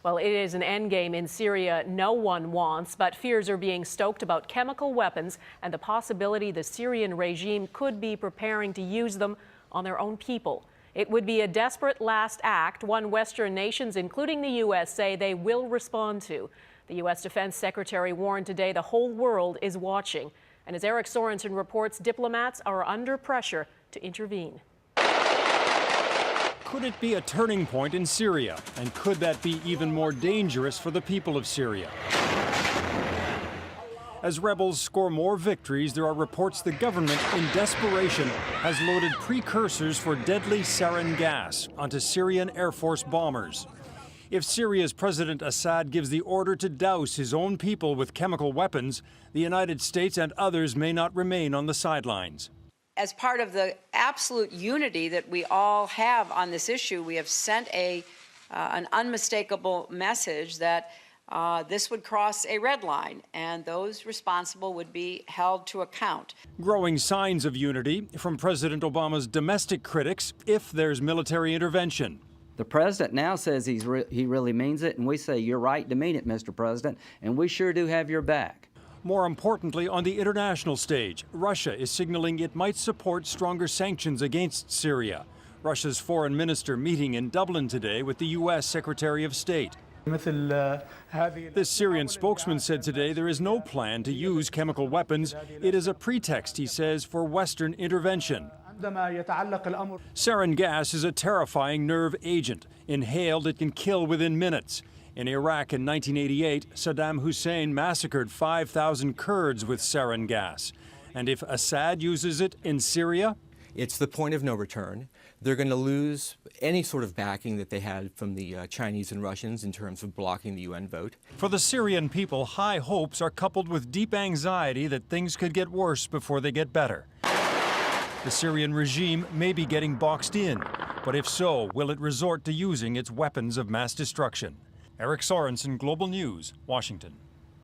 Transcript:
Well, it is an endgame in Syria no one wants, but fears are being stoked about chemical weapons and the possibility the Syrian regime could be preparing to use them on their own people. It would be a desperate last act, one Western nations, including the U.S., say they will respond to. The U.S. Defense Secretary warned today the whole world is watching. And as Eric Sorensen reports, diplomats are under pressure to intervene. Could it be a turning point in Syria? And could that be even more dangerous for the people of Syria? As rebels score more victories, there are reports the government, in desperation, has loaded precursors for deadly sarin gas onto Syrian Air Force bombers. If Syria's President Assad gives the order to douse his own people with chemical weapons, the United States and others may not remain on the sidelines. As part of the absolute unity that we all have on this issue, we have sent an unmistakable message that this would cross a red line, and those responsible would be held to account. Growing signs of unity from President Obama's domestic critics if there's military intervention. The president now says he really means it, and we say, you're right to mean it, Mr. President, and we sure do have your back. More importantly, on the international stage, Russia is signaling it might support stronger sanctions against Syria. Russia's foreign minister meeting in Dublin today with the U.S. Secretary of State. This Syrian spokesman said today there is no plan to use chemical weapons. It is a pretext, he says, for Western intervention. Sarin gas is a terrifying nerve agent. Inhaled, it can kill within minutes. In Iraq in 1988, Saddam Hussein massacred 5,000 Kurds with sarin gas. And if Assad uses it in Syria? It's the point of no return. They're going to lose any sort of backing that they had from the Chinese and Russians in terms of blocking the UN vote. For the Syrian people, high hopes are coupled with deep anxiety that things could get worse before they get better. The Syrian regime may be getting boxed in, but if so, will it resort to using its weapons of mass destruction? Eric Sorensen, Global News, Washington.